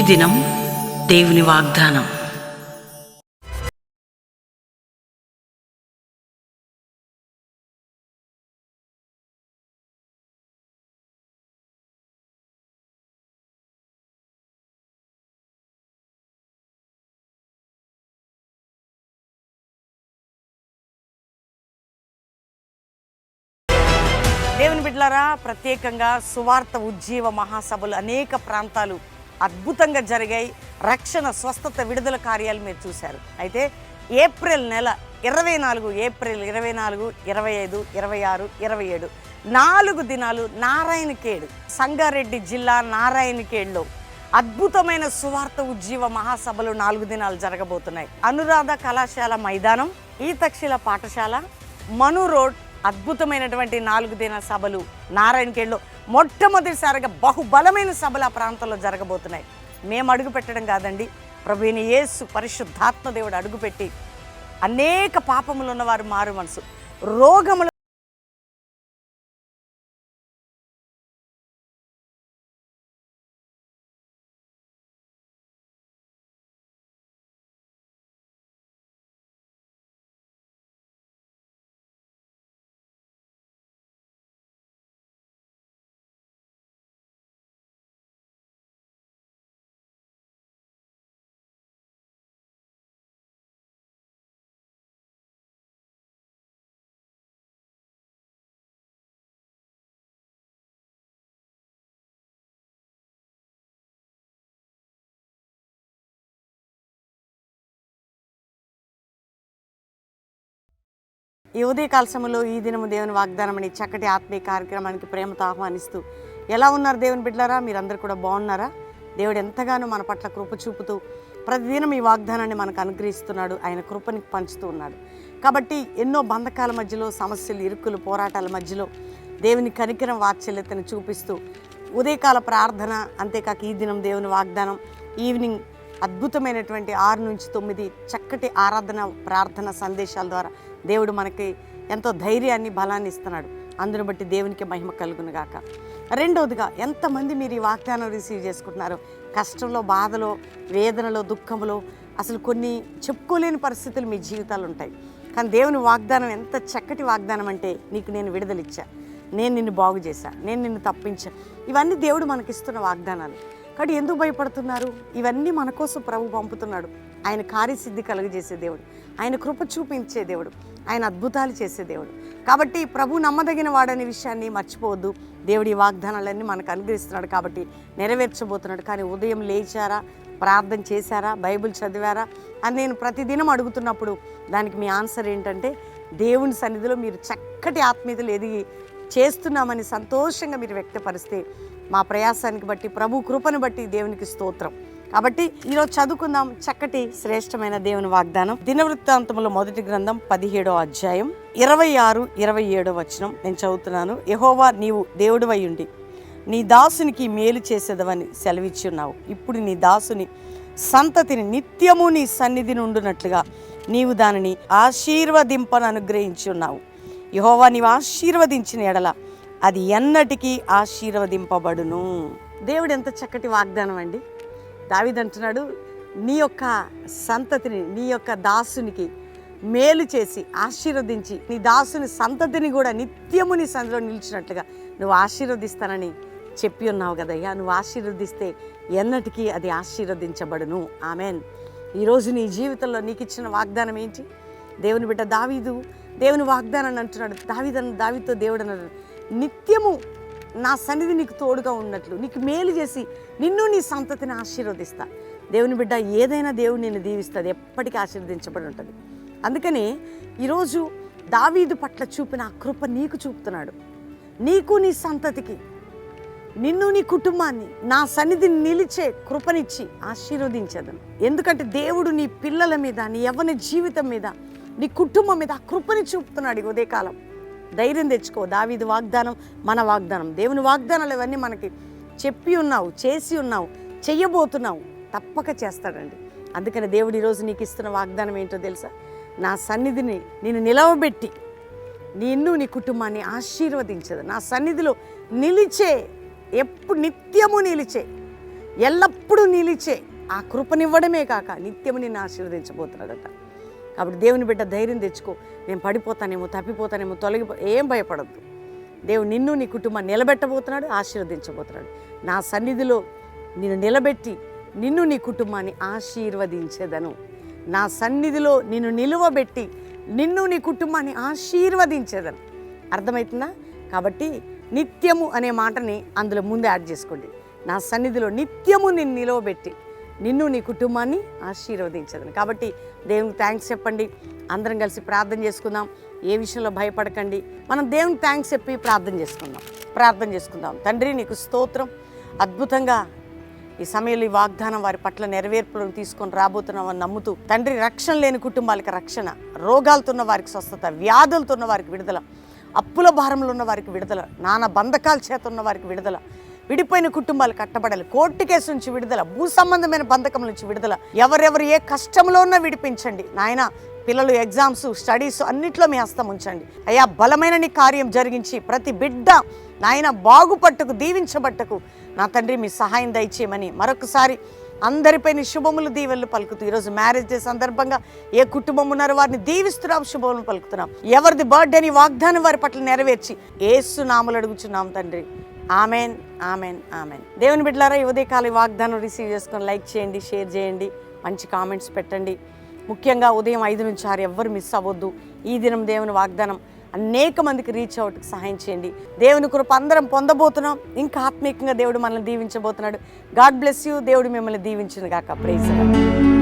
దినం దేవుని వాగ్దానం. దేవుని బిడ్డలారా, ప్రత్యేకంగా సువార్త ఉజ్జీవ మహాసభలు అనేక ప్రాంతాలు అద్భుతంగా జరిగాయి. రక్షణ, స్వస్థత, విడుదల కార్యాలు మీరు చూశారు. అయితే ఏప్రిల్ నెల 24, ఏప్రిల్ 24, 25, 26, 27 4 దినాలు నారాయణఖేడ్, సంగారెడ్డి జిల్లా నారాయణఖేడ్లో అద్భుతమైన సువార్త ఉజ్జీవ మహాసభలు 4 దినాలు జరగబోతున్నాయి. అనురాధ కళాశాల మైదానం, ఈతక్షిల పాఠశాల, మను రోడ్, అద్భుతమైనటువంటి 4 దినాల సభలు నారాయణఖేడ్లో మొట్టమొదటిసారిగా బహుబలమైన సభలు ఆ ప్రాంతంలో జరగబోతున్నాయి. మేము అడుగు పెట్టడం కాదండి, ప్రభువైన యేసు పరిశుద్ధాత్మ దేవుడు అడుగుపెట్టి అనేక పాపములు ఉన్నవారు మారు మనసు, రోగములు ఈ ఉదయకాల సమయంలో ఈ దినము దేవుని వాగ్దానం అని చక్కటి ఆత్మీయ కార్యక్రమానికి ప్రేమతో ఆహ్వానిస్తూ, ఎలా ఉన్నారు దేవుని బిడ్డలారా? మీరందరూ కూడా బాగున్నారా? దేవుడు ఎంతగానో మన పట్ల కృప చూపుతూ ప్రతిదినం ఈ వాగ్దానాన్ని మనకు అనుగ్రహిస్తున్నాడు. ఆయన కృపని పంచుతూ ఉన్నాడు. కాబట్టి ఎన్నో బంధకాల మధ్యలో, సమస్యలు, ఇరుకులు, పోరాటాల మధ్యలో దేవుని కనికరం, వాత్సల్యతను చూపిస్తూ ఉదయకాల ప్రార్థన, అంతేకాక ఈ దినం దేవుని వాగ్దానం, ఈవినింగ్ అద్భుతమైనటువంటి 6 నుంచి 9 చక్కటి ఆరాధన, ప్రార్థన సందేశాల ద్వారా దేవుడు మనకి ఎంతో ధైర్యాన్ని, బలాన్ని ఇస్తున్నాడు. అందును బట్టి దేవునికి మహిమ కలుగును గాక. రెండవదిగా, ఎంతమంది మీరు ఈ వాగ్దానం రిసీవ్ చేసుకుంటున్నారు? కష్టంలో, బాధలో, వేదనలో, దుఃఖంలో, అసలు కొన్ని చెప్పుకోలేని పరిస్థితులు మీ జీవితాలు ఉంటాయి. కానీ దేవుని వాగ్దానం ఎంత చక్కటి వాగ్దానం అంటే, నీకు నేను విడుదలిచ్చా, నేను నిన్ను బాగు చేశా, నేను నిన్ను తప్పించా. ఇవన్నీ దేవుడు మనకిస్తున్న వాగ్దానాలు. కాబట్టి ఎందుకు భయపడుతున్నారు? ఇవన్నీ మన కోసం ప్రభు పంపుతున్నాడు. ఆయన కార్యసిద్ధి కలుగజేసే దేవుడు, ఆయన కృప చూపించే దేవుడు, ఆయన అద్భుతాలు చేసే దేవుడు. కాబట్టి ప్రభు నమ్మదగిన వాడనే విషయాన్ని మర్చిపోవద్దు. దేవుడి వాగ్దానాలన్నీ మనకు అనుగ్రహిస్తున్నాడు కాబట్టి నెరవేర్చబోతున్నాడు. కానీ ఉదయం లేచారా, ప్రార్థన చేశారా, బైబిల్ చదివారా అని నేను ప్రతిదినం అడుగుతున్నప్పుడు దానికి మీ ఆన్సర్ ఏంటంటే, దేవుని సన్నిధిలో మీరు చక్కటి ఆత్మీయతలు ఎదిగి చేస్తున్నామని సంతోషంగా మీరు వ్యక్తపరిస్తే, మా ప్రయాసానికి బట్టి, ప్రభు కృపను బట్టి దేవునికి స్తోత్రం. కాబట్టి ఈరోజు చదువుకుందాం చక్కటి శ్రేష్టమైన దేవుని వాగ్దానం. దినవృత్తాంతముల మొదటి గ్రంథం 17వ అధ్యాయం 26, 27 వచనం నేను చదువుతున్నాను. యెహోవా, నీవు దేవుడివై ఉండి నీ దాసునికి మేలు చేసేదవని సెలవిచ్చి ఉన్నావు. ఇప్పుడు నీ దాసుని సంతతిని నిత్యము నీ సన్నిధి నుండునట్లుగా నీవు దానిని ఆశీర్వదింపను అనుగ్రహించి ఉన్నావు. యెహోవా, నీవు ఆశీర్వదించిన ఎడల అది ఎన్నటికీ ఆశీర్వదింపబడును. దేవుడు ఎంత చక్కటి వాగ్దానం అండి. దావీదు అంటున్నాడు, నీ యొక్క సంతతిని, నీ యొక్క దాసునికి మేలు చేసి ఆశీర్వదించి, నీ దాసుని సంతతిని కూడా నిత్యము నీ సన్నిధిలో నిలిచినట్లుగా నువ్వు ఆశీర్వదిస్తానని చెప్పి ఉన్నావు కదయ్యా. నువ్వు ఆశీర్వదిస్తే ఎన్నటికీ అది ఆశీర్వదించబడును. ఆమెన్. ఈరోజు నీ జీవితంలో నీకు ఇచ్చిన వాగ్దానం ఏంటి? దేవుని బిడ్డ దావీదు దేవుని వాగ్దానాన్ని అంటున్నాడు. దావీదుతో దేవుడు అన్నాడు, నిత్యము నా సన్నిధి నీకు తోడుగా ఉన్నట్లు, నీకు మేలు చేసి నిన్ను నీ సంతతిని ఆశీర్వదిస్తా. దేవుని బిడ్డ, ఏదైనా దేవుడు నిన్ను దీవిస్తుంది, ఎప్పటికీ ఆశీర్వదించబడి ఉంటుంది. అందుకని ఈరోజు దావీదు పట్ల చూపిన ఆ కృప నీకు చూపుతున్నాడు. నీకు, నీ సంతతికి, నిన్ను, నీ కుటుంబాన్ని నా సన్నిధిని నిలిచే కృపనిచ్చి ఆశీర్వదించదను. ఎందుకంటే దేవుడు నీ పిల్లల మీద, నీ యవ్వన జీవితం మీద, నీ కుటుంబం మీద ఆ కృపని చూపుతున్నాడు. ఈ ఉదయకాలం ధైర్యం తెచ్చుకో. దావీదు వాగ్దానం మన వాగ్దానం. దేవుని వాగ్దానాలు ఇవన్నీ మనకి చెప్పి ఉన్నావు, చేసి ఉన్నావు, చెయ్యబోతున్నావు, తప్పక చేస్తాడండి. అందుకని దేవుడు ఈరోజు నీకు ఇస్తున్న వాగ్దానం ఏంటో తెలుసా? నా సన్నిధిని నేను నిలవబెట్టి నిన్ను, నీ కుటుంబాన్ని ఆశీర్వదించదు. నా సన్నిధిలో నిలిచే, ఎప్పుడు నిత్యము నిలిచే, ఎల్లప్పుడూ నిలిచే ఆ కృపనివ్వడమే కాక నిత్యము నిన్ను ఆశీర్వదించబోతున్నాడట. కాబట్టి దేవుని బిడ్డ ధైర్యం తెచ్చుకో. నేను పడిపోతానేమో, తప్పిపోతానేమో, ఏం భయపడద్దు. దేవుడు నిన్ను నీ కుటుంబాన్ని నిలబెట్టబోతున్నాడు, ఆశీర్వదించబోతున్నాడు. నా సన్నిధిలో నిన్ను నిలబెట్టి నిన్ను నీ కుటుంబాన్ని ఆశీర్వదించేదను. నా సన్నిధిలో నిన్ను నిలువబెట్టి నిన్ను నీ కుటుంబాన్ని ఆశీర్వదించేదను. అర్థమవుతుందా? కాబట్టి నిత్యము అనే మాటని అందులో ముందు యాడ్ చేసుకోండి. నా సన్నిధిలో నిత్యము నిన్ను నిలువబెట్టి నిన్ను నీ కుటుంబాన్ని ఆశీర్వదించేదని. కాబట్టి దేవునికి థ్యాంక్స్ చెప్పండి. అందరం కలిసి ప్రార్థన చేసుకుందాం. ఏ విషయంలో భయపడకండి. మనం దేవునికి థ్యాంక్స్ చెప్పి ప్రార్థన చేసుకుందాం. తండ్రి, నీకు స్తోత్రం. అద్భుతంగా ఈ సమయంలో ఈ వాగ్దానం వారి పట్ల నెరవేర్పులను తీసుకొని రాబోతున్నామని నమ్ముతూ, తండ్రి, రక్షణ లేని కుటుంబాలకి రక్షణ, రోగాలతో ఉన్న వారికి స్వస్థత, వ్యాధులతో ఉన్న వారికి విడుదల, అప్పుల భారంలో ఉన్న వారికి విడుదల, నానా బంధకాల చేత ఉన్న వారికి విడుదల, విడిపోయిన కుటుంబాలు కట్టబడాలి, కోర్టు కేసు నుంచి విడుదల, భూ సంబంధమైన బంధకం నుంచి విడుదల, ఎవరెవరు ఏ కష్టంలో ఉన్నా విడిపించండి నాయన. పిల్లలు ఎగ్జామ్స్, స్టడీస్ అన్నిట్లో మీ హస్తం ఉంచండి అయ్యా. బలమైన నీ కార్యం జరిగించి ప్రతి బిడ్డ నాయన బాగుపట్టుకు, దీవించబట్టకు నా తండ్రి మీ సహాయం దయచేయమని మరొకసారి అందరిపై నీ శుభములు, దీవెనలు పలుకుతూ ఈరోజు మ్యారేజ్ డే సందర్భంగా ఏ కుటుంబం ఉన్నారో వారిని దీవిస్తున్నాం, శుభములు పలుకుతున్నాం. ఎవరిది బర్త్డేని వాగ్దానం వారి పట్ల నెరవేర్చి యేసు నామములో అడుగుచున్నాం తండ్రి. Amen, amen, amen. దేవుని బిడ్డలారా, ఈ ఉదయకాల వాగ్దానం రిసీవ్ చేసుకొని లైక్ చేయండి, షేర్ చేయండి, మంచి కామెంట్స్ పెట్టండి. ముఖ్యంగా ఉదయం 5 నుంచి 6 ఎవ్వరు మిస్ అవ్వద్దు. ఈ దినం దేవుని వాగ్దానం అనేక మందికి రీచ్ అవుట్కి సహాయం చేయండి. దేవుని కృప అందరం పొందబోతున్నాం. ఇంకా ఆత్మీయంగా దేవుడు మనల్ని దీవించబోతున్నాడు. God bless you. దేవుడు మిమ్మల్ని దీవించును గాక. Praise the lord.